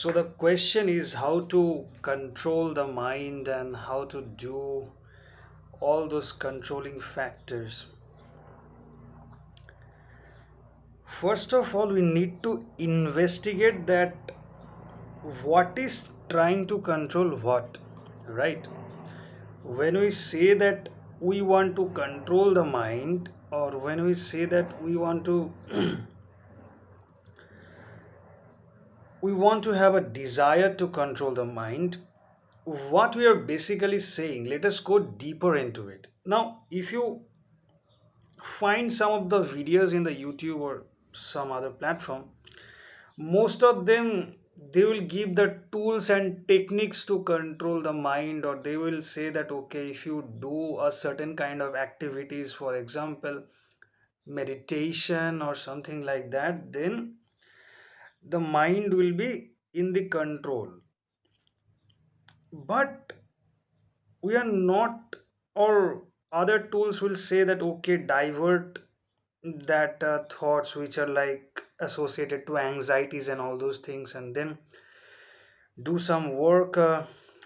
So the question is how to control the mind and how to do all those controlling factors. First of all, we need to investigate that what is trying to control what, right? When we say that we want to control the mind, or when we say that we want to have a desire to control the mind, what we are basically saying, let us go deeper into it. Now if you find some of the videos in the YouTube or some other platform, most of them, they will give the tools and techniques to control the mind, or they will say that okay, if you do a certain kind of activities, for example meditation or something like that, then the mind will be in the control. But we are not, or other tools will say that okay, divert that thoughts which are like associated to anxieties and all those things, and then do some work.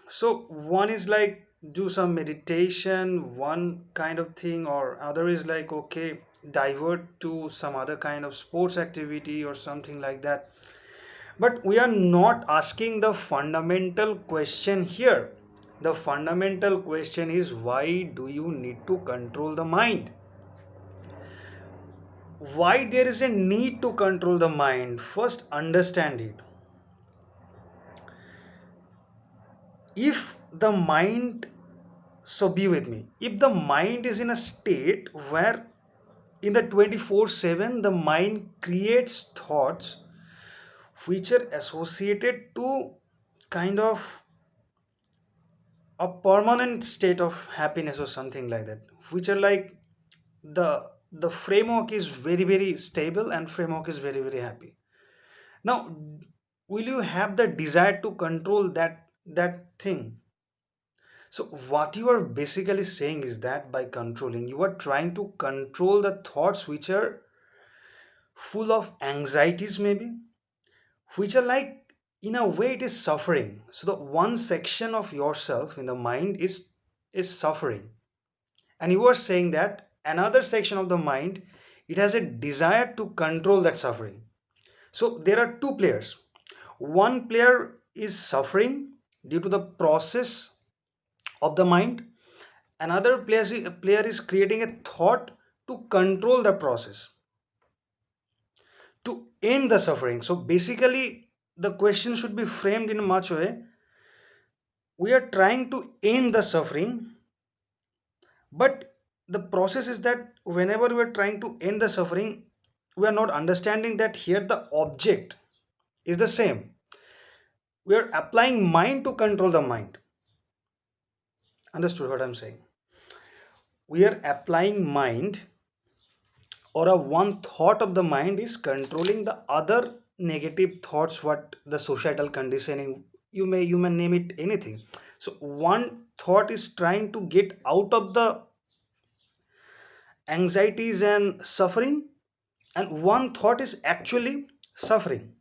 So one is like do some meditation, one kind of thing, or other is like okay, divert to some other kind of sports activity or something like that. But we are not asking the fundamental question here. The fundamental question is, why do you need to control the mind? Why there is a need to control the mind? First understand it. If the mind, so be with me, if the mind is in a state where in the 24/7 the mind creates thoughts which are associated to kind of a permanent state of happiness or something like that, which are like the the framework is very very stable and framework is very very happy. Now will you have the desire to control that thing? So what you are basically saying is that by controlling, you are trying to control the thoughts which are full of anxieties, maybe, which are like in a way it is suffering. So the one section of yourself in the mind is suffering, and you are saying that another section of the mind, it has a desire to control that suffering. So there are two players. One player is suffering due to the process of the mind. Another player is creating a thought to control the process, to end the suffering. So basically the question should be framed in a much way. We are trying to end the suffering, but the process is that whenever we are trying to end the suffering, we are not understanding that here the object is the same. We are applying mind to control the mind. Understood what I'm saying? We are applying mind, or a one thought of the mind is controlling the other negative thoughts, what the societal conditioning, you may name it anything. So one thought is trying to get out of the anxieties and suffering, and one thought is actually suffering.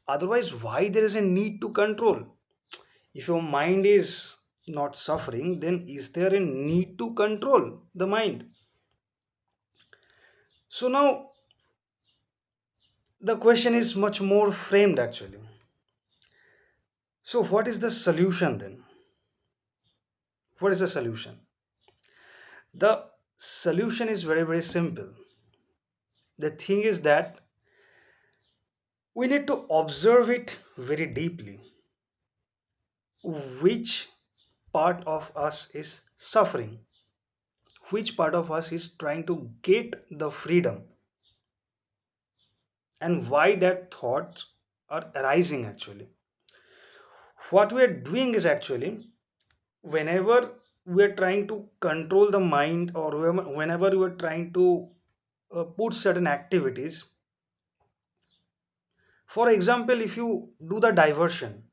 Otherwise why there is a need to control? If your mind is not suffering, then is there a need to control the mind? So now the question is much more framed actually. So what is the solution then? What is the solution? The solution is very very simple. The thing is that we need to observe it very deeply. Which part of us is suffering? Which part of us is trying to get the freedom? And why that thoughts are arising actually? What we are doing is actually, whenever we are trying to control the mind, or whenever we are trying to put certain activities, for example if you do the diversion,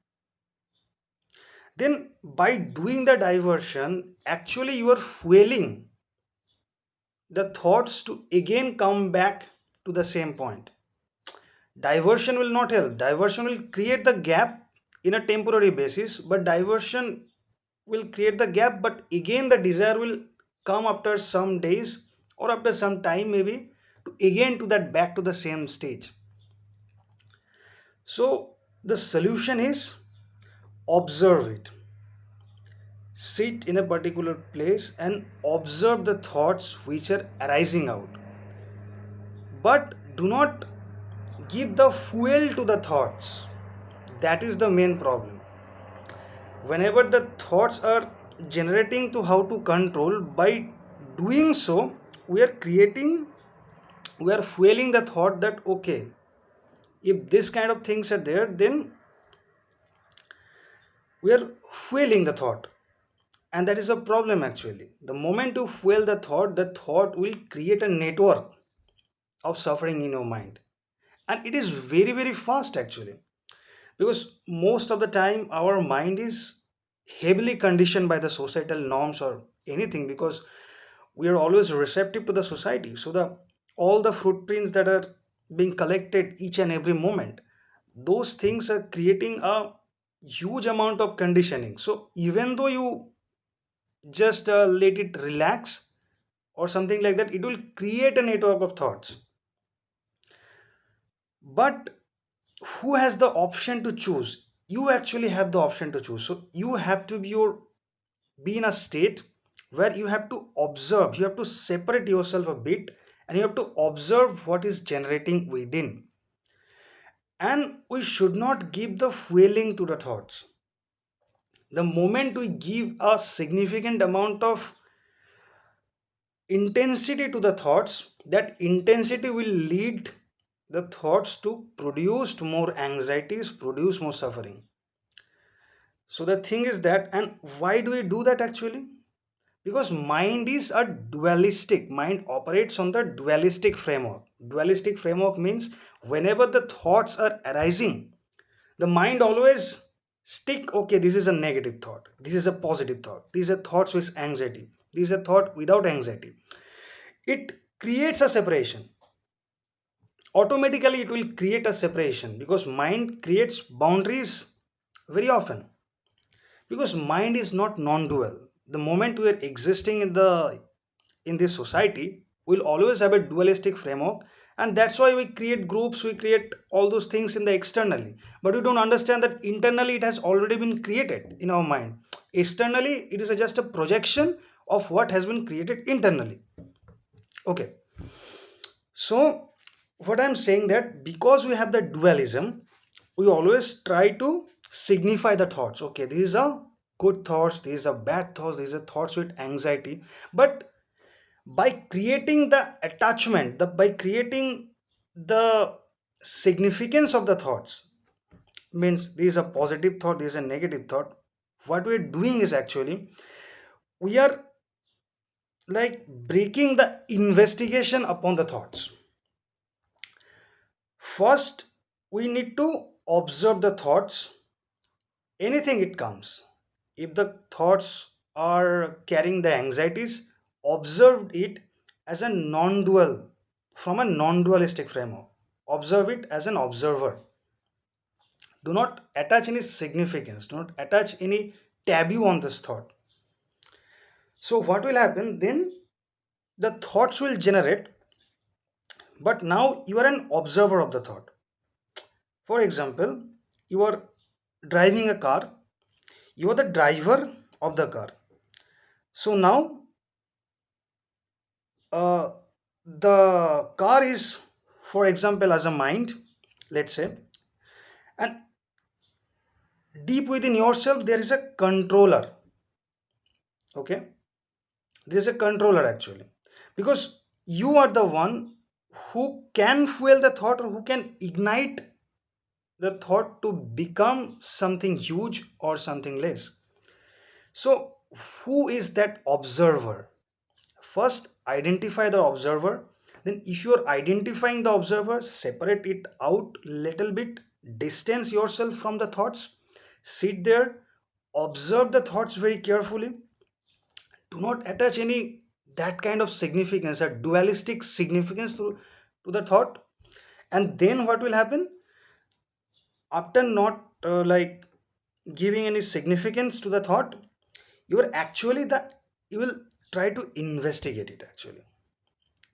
then by doing the diversion actually you are fueling the thoughts to again come back to the same point. Diversion will not help. Diversion will create the gap in a temporary basis, but diversion will create the gap, but again the desire will come after some days or after some time maybe, to again to that back to the same stage. So the solution is observe it. Sit in a particular place and observe the thoughts which are arising out, but do not give the fuel to the thoughts. That is the main problem. Whenever the thoughts are generating, to how to control, by doing so we are creating, we are fueling the thought that okay, if this kind of things are there, then we are fueling the thought, and that is a problem actually. The moment you fuel the thought will create a network of suffering in your mind, and it is very very fast actually, because most of the time our mind is heavily conditioned by the societal norms or anything, because we are always receptive to the society. So the all the footprints that are being collected each and every moment, those things are creating a huge amount of conditioning. So even though you just let it relax or something like that, it will create a network of thoughts. But who has the option to choose? You actually have the option to choose. So you have to be in a state where you have to observe, you have to separate yourself a bit, and you have to observe what is generating within. And we should not give the fueling to the thoughts. The moment we give a significant amount of intensity to the thoughts, that intensity will lead the thoughts to produce more anxieties, produce more suffering. So the thing is that, and why do we do that actually? Because mind is a dualistic, mind operates on the dualistic framework. Dualistic framework means whenever the thoughts are arising, the mind always stick, okay, this is a negative thought, this is a positive thought, these are thoughts with anxiety, these are thought without anxiety. It creates a separation. Automatically it will create a separation, because mind creates boundaries very often, because mind is not non-dual. The moment we are existing in this society, we'll always have a dualistic framework, and that's why we create groups, we create all those things in the externally, but we don't understand that internally it has already been created in our mind. Externally it is just a projection of what has been created internally. Okay, so what I'm saying, that because we have the dualism, we always try to signify the thoughts, okay, these are good thoughts, these are bad thoughts, these are thoughts with anxiety. But by creating the attachment, by creating the significance of the thoughts, means these are positive thought, these are negative thought, what we're doing is actually we are like breaking the investigation upon the thoughts. First we need to observe the thoughts, anything it comes. If the thoughts are carrying the anxieties, observe it as a non-dual, from a non-dualistic framework. Observe it as an observer. Do not attach any significance, do not attach any taboo on this thought. So what will happen then? The thoughts will generate, but now you are an observer of the thought. For example, you are driving a car, you are the driver of the car. So now uh, the car is, for example, as a mind, let's say, and deep within yourself there is a controller. Okay, there is a controller actually, because you are the one who can fuel the thought, or who can ignite the thought to become something huge or something less. So who is that observer? First identify the observer, then if you are identifying the observer, separate it out little bit, distance yourself from the thoughts, sit there, observe the thoughts very carefully. Do not attach any that kind of significance, a dualistic significance to the thought. And then what will happen after not giving any significance to the thought? You are actually the you will try to investigate it actually.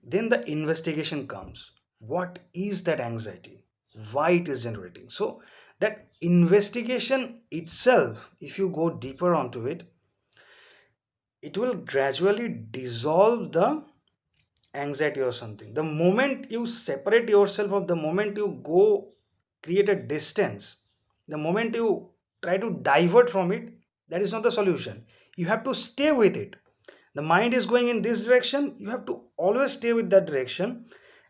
Then the investigation comes. What is that anxiety? Why it is generating? So that investigation itself, if you go deeper onto it, it will gradually dissolve the anxiety or something. The moment you separate yourself, or the moment you go create a distance, the moment you try to divert from it, that is not the solution. You have to stay with it. The mind is going in this direction, you have to always stay with that direction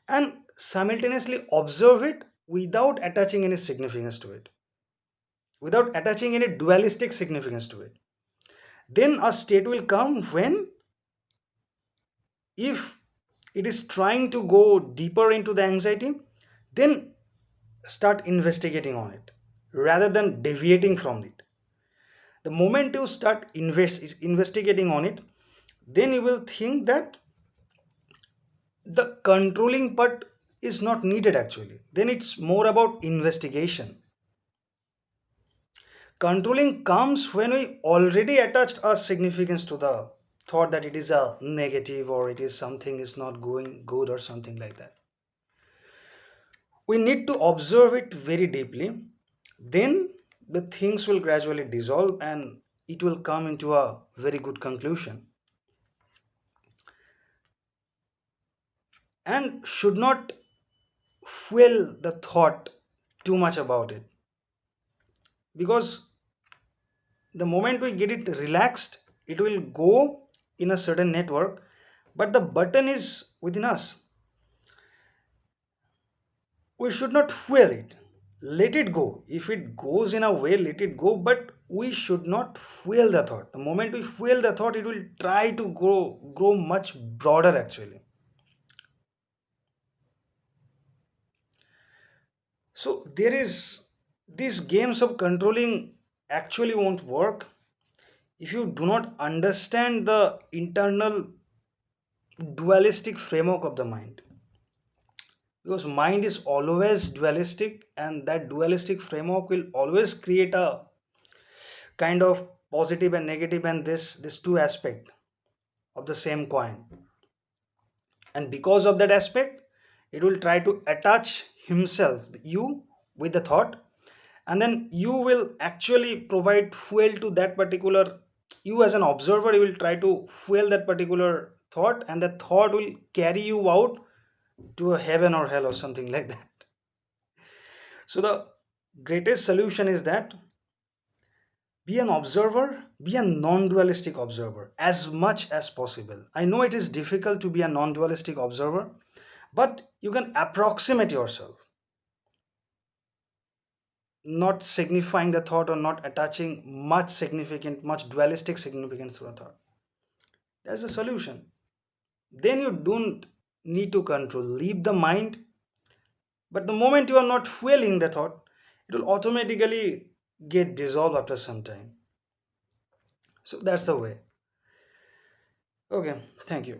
and simultaneously observe it without attaching any significance to it, without attaching any dualistic significance to it. Then a state will come when, if it is trying to go deeper into the anxiety, then start investigating on it rather than deviating from it. The moment you start investigating on it, then you will think that the controlling part is not needed actually. Then it's more about investigation. Controlling comes when we already attached a significance to the thought that it is a negative, or it is something is not going good or something like that. We need to observe it very deeply. Then the things will gradually dissolve and it will come into a very good conclusion. And should not fuel the thought too much about it, because the moment we get it relaxed, it will go in a certain network, but the button is within us. We should not fuel it. Let it go. If it goes in a way, let it go, but we should not fuel the thought. The moment we fuel the thought, it will try to grow much broader actually. So there is, these games of controlling actually won't work if you do not understand the internal dualistic framework of the mind, because mind is always dualistic, and that dualistic framework will always create a kind of positive and negative, and this two aspect of the same coin. And because of that aspect, it will try to attach himself, you, with the thought, and then you will actually provide fuel to that particular, you as an observer, you will try to fuel that particular thought, and that thought will carry you out to a heaven or hell or something like that. So the greatest solution is that be an observer, be a non-dualistic observer as much as possible. I know it is difficult to be a non-dualistic observer, but you can approximate yourself, not signifying the thought or not attaching much dualistic significance to a thought. There's a solution. Then you don't need to control, leave the mind. But the moment you are not fueling the thought, it will automatically get dissolved after some time. So that's the way. Okay, thank you.